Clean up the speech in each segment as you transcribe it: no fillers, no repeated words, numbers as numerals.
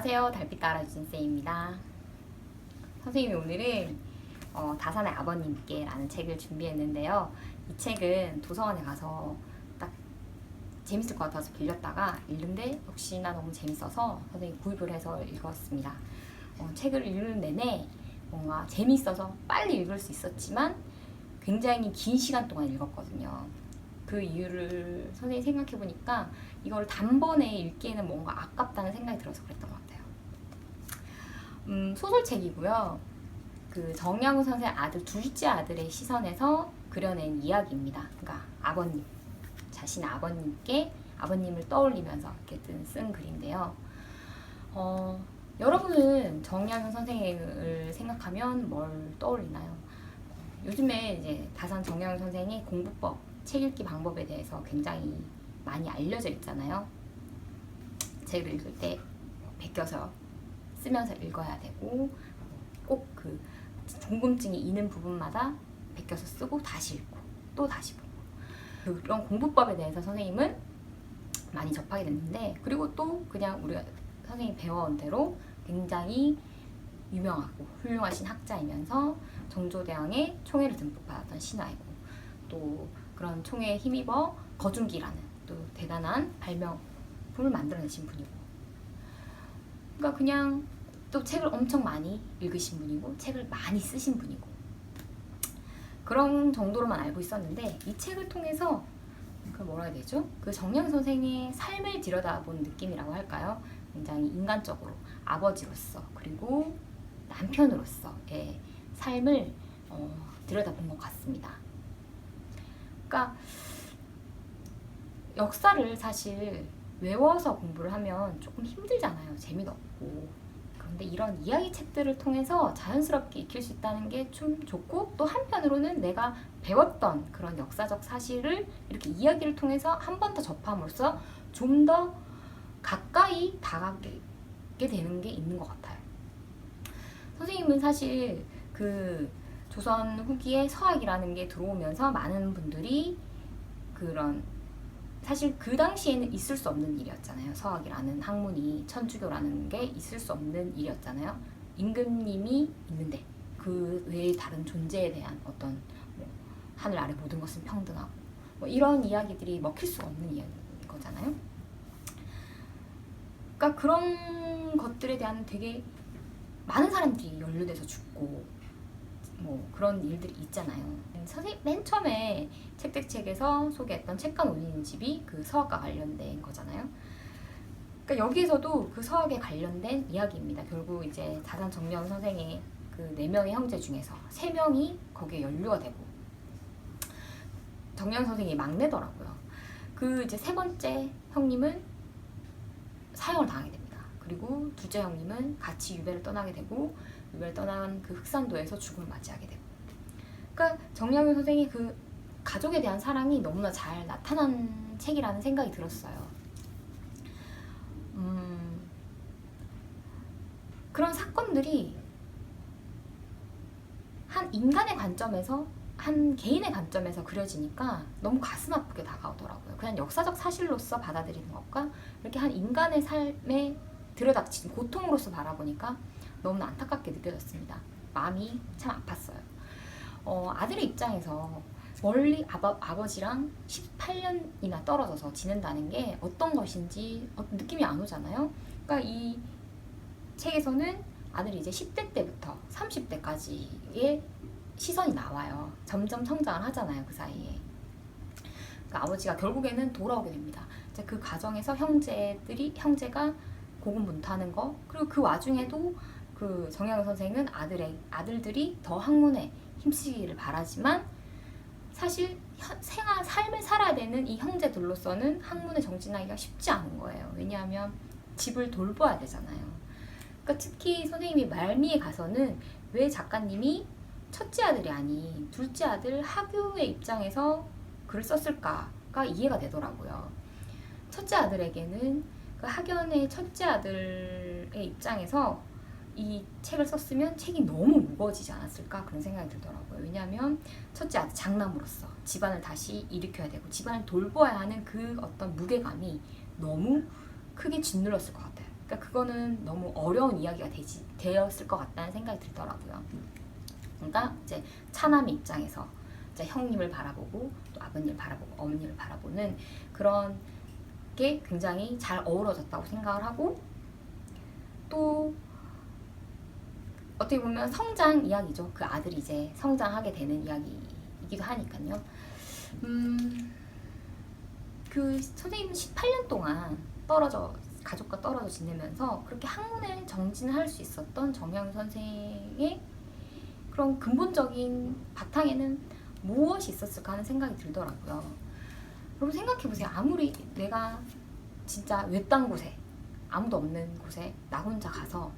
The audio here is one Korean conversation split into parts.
안녕하세요. 달빛 따라주신 쌤입니다. 선생님이 오늘은 다산의 아버님께 라는 책을 준비했는데요. 이 책은 도서관에 가서 딱 재밌을 것 같아서 빌렸다가 읽는데 역시나 너무 재밌어서 선생님이 구입을 해서 읽었습니다. 책을 읽는 내내 뭔가 재밌어서 빨리 읽을 수 있었지만 굉장히 긴 시간 동안 읽었거든요. 그 이유를 선생님이 생각해보니까 이걸 단번에 읽기에는 뭔가 아깝다는 생각이 들어서 그랬던 것 같아요. 소설책이고요. 그 정양훈 선생의 아들, 둘째 아들의 시선에서 그려낸 이야기입니다. 그러니까 아버님, 자신의 아버님께 아버님을 떠올리면서 이렇게 쓴 글인데요. 여러분은 정양훈 선생을 생각하면 뭘 떠올리나요? 요즘에 이제 다산 정양훈 선생의 공부법, 책 읽기 방법에 대해서 굉장히 많이 알려져 있잖아요. 책을 읽을 때 베껴서 쓰면서 읽어야 되고 꼭 그 궁금증이 있는 부분마다 베껴서 쓰고 다시 읽고 또 다시 보고 그런 공부법에 대해서 선생님은 많이 접하게 됐는데, 그리고 또 그냥 우리가 선생님이 배워온 대로 굉장히 유명하고 훌륭하신 학자이면서 정조대왕의 총애를 듬뿍 받았던 신하이고 또 그런 총애에 힘입어 거중기라는 또 대단한 발명품을 만들어내신 분이고, 그러니까 그냥 또 책을 엄청 많이 읽으신 분이고 책을 많이 쓰신 분이고 그런 정도로만 알고 있었는데, 이 책을 통해서 그 뭐라 해야 되죠? 그 정양 선생의 삶을 들여다본 느낌이라고 할까요? 굉장히 인간적으로 아버지로서 그리고 남편으로서의 삶을 들여다본 것 같습니다. 그러니까 역사를 사실 외워서 공부를 하면 조금 힘들잖아요. 재미도 없고. 그런데 이런 이야기 책들을 통해서 자연스럽게 익힐 수 있다는 게 좀 좋고, 또 한편으로는 내가 배웠던 그런 역사적 사실을 이렇게 이야기를 통해서 한 번 더 접함으로써 좀 더 가까이 다가게 되는 게 있는 것 같아요. 선생님은 사실 그 조선 후기에 서학이라는 게 들어오면서 많은 분들이 그런, 사실 그 당시에는 있을 수 없는 일이었잖아요. 서학이라는 학문이, 천주교라는 게 있을 수 없는 일이었잖아요. 임금님이 있는데 그 외에 다른 존재에 대한 어떤 하늘 아래 모든 것은 평등하고 이런 이야기들이 먹힐 수가 없는 이야기인 거잖아요. 그러니까 그런 것들에 대한 되게 많은 사람들이 연루돼서 죽고 그런 일들이 있잖아요. 선생님 맨 처음에 책대책에서 소개했던 책간 올리는 집이 그 서학과 관련된 거잖아요. 그러니까 여기에서도 그 서학에 관련된 이야기입니다. 결국 이제 다산 정양 선생의 그 4명의 형제 중에서 3명이 거기에 연루가 되고, 정양 선생이 막내더라고요. 그 이제 3번째 형님은 사형을 당하게 됩니다. 그리고 둘째 형님은 같이 유배를 떠나게 되고, 유배를 떠난 그 흑산도에서 죽음을 맞이하게 되고. 그러니까 정양훈 선생이 그 가족에 대한 사랑이 너무나 잘 나타난 책이라는 생각이 들었어요. 그런 사건들이 한 인간의 관점에서, 한 개인의 관점에서 그려지니까 너무 가슴 아프게 다가오더라고요. 그냥 역사적 사실로서 받아들이는 것과 이렇게 한 인간의 삶에 들여닥친 고통으로서 바라보니까 너무나 안타깝게 느껴졌습니다. 마음이 참 아팠어요. 아들의 입장에서 멀리 아버지랑 18년이나 떨어져서 지낸다는 게 어떤 것인지 느낌이 안 오잖아요. 그러니까 이 책에서는 아들이 이제 10대 때부터 30대까지의 시선이 나와요. 점점 성장을 하잖아요, 그 사이에. 그러니까 아버지가 결국에는 돌아오게 됩니다. 이제 그 과정에서 형제가 고군분투하는 거, 그리고 그 와중에도 그 정양 선생은 아들들이 더 학문에 힘쓰기를 바라지만 사실 삶을 살아야 되는 이 형제들로서는 학문에 정진하기가 쉽지 않은 거예요. 왜냐하면 집을 돌봐야 되잖아요. 그러니까 특히 선생님이 말미에 가서는 왜 작가님이 첫째 아들이 아닌 둘째 아들 하규의 입장에서 글을 썼을까가 이해가 되더라고요. 첫째 아들에게는 그 학연의 첫째 아들의 입장에서 이 책을 썼으면 책이 너무 무거워지지 않았을까 그런 생각이 들더라고요. 왜냐하면 첫째 아들 장남으로서 집안을 다시 일으켜야 되고 집안을 돌보아야 하는 그 어떤 무게감이 너무 크게 짓눌렀을 것 같아요. 그러니까 그거는 너무 어려운 이야기가 되었을 것 같다는 생각이 들더라고요. 그러니까 이제 차남의 입장에서 이제 형님을 바라보고 또 아버님을 바라보고 어머니를 바라보는 그런 게 굉장히 잘 어우러졌다고 생각을 하고, 또 어떻게 보면 성장 이야기죠. 그 아들이 이제 성장하게 되는 이야기이기도 하니까요. 그 선생님은 18년 동안 가족과 떨어져 지내면서 그렇게 학문에 정진할 수 있었던 정양 선생의 그런 근본적인 바탕에는 무엇이 있었을까 하는 생각이 들더라고요. 여러분 생각해보세요. 아무리 내가 진짜 외딴 곳에, 아무도 없는 곳에 나 혼자 가서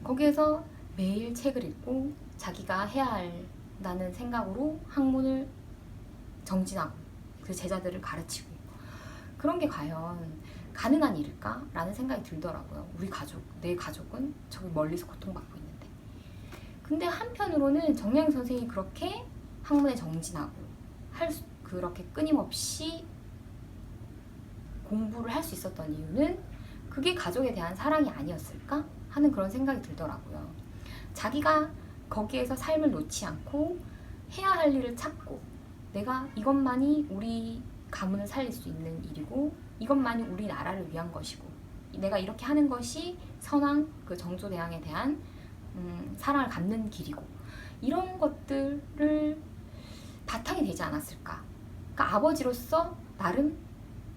거기에서 매일 책을 읽고 자기가 해야 한다는 생각으로 학문을 정진하고 그 제자들을 가르치고, 그런 게 과연 가능한 일일까? 라는 생각이 들더라고요. 내 가족은 저기 멀리서 고통받고 있는데. 근데 한편으로는 정량 선생이 그렇게 학문에 정진하고 그렇게 끊임없이 공부를 할 수 있었던 이유는 그게 가족에 대한 사랑이 아니었을까 하는 그런 생각이 들더라고요. 자기가 거기에서 삶을 놓지 않고 해야 할 일을 찾고, 내가 이것만이 우리 가문을 살릴 수 있는 일이고 이것만이 우리나라를 위한 것이고 내가 이렇게 하는 것이 선왕 그 정조대왕에 대한 사랑을 갚는 길이고, 이런 것들을 바탕이 되지 않았을까. 그러니까 아버지로서 나름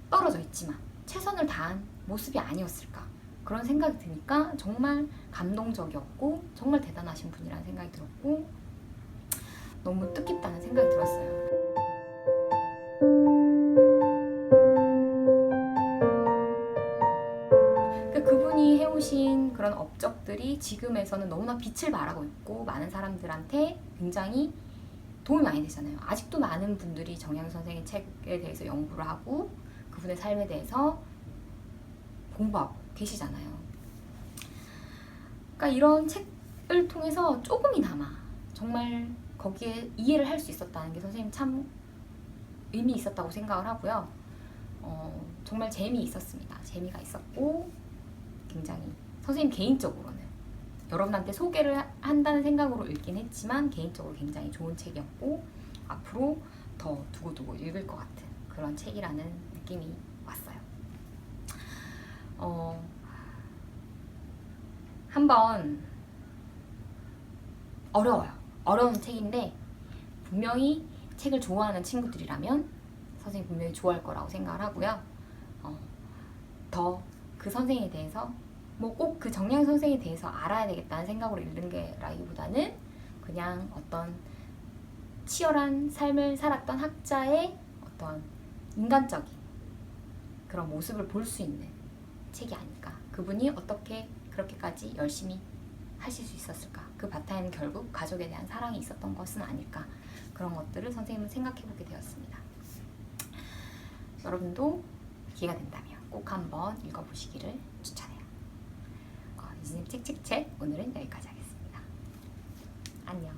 떨어져 있지만 최선을 다한 모습이 아니었을까, 그런 생각이 드니까 정말 감동적이었고 정말 대단하신 분이라는 생각이 들었고 너무 뜻깊다는 생각이 들었어요. 그분이 해오신 그런 업적들이 지금에서는 너무나 빛을 발하고 있고 많은 사람들한테 굉장히 도움이 많이 되잖아요. 아직도 많은 분들이 정양 선생의 책에 대해서 연구를 하고 그분의 삶에 대해서 공부하고 계시잖아요. 그러니까 이런 책을 통해서 조금이나마 정말 거기에 이해를 할 수 있었다는 게 선생님 참 의미 있었다고 생각을 하고요. 정말 재미가 있었고 굉장히 선생님 개인적으로는 여러분한테 소개를 한다는 생각으로 읽긴 했지만 개인적으로 굉장히 좋은 책이었고 앞으로 더 두고두고 읽을 것 같은 그런 책이라는 느낌이 왔어요. 한번 어려운 책인데 분명히 책을 좋아하는 친구들이라면 선생님 분명히 좋아할 거라고 생각을 하고요. 더 그 선생에 대해서 뭐 꼭 그 정량 선생에 대해서 알아야 되겠다는 생각으로 읽는 게 라기보다는 그냥 어떤 치열한 삶을 살았던 학자의 어떤 인간적인 그런 모습을 볼 수 있는 책이 아닐까. 그분이 어떻게 그렇게까지 열심히 하실 수 있었을까. 그 바탕에는 결국 가족에 대한 사랑이 있었던 것은 아닐까. 그런 것들을 선생님은 생각해보게 되었습니다. 여러분도 기회가 된다면 꼭 한번 읽어보시기를 추천해요. 이진님 책책책 오늘은 여기까지 하겠습니다. 안녕.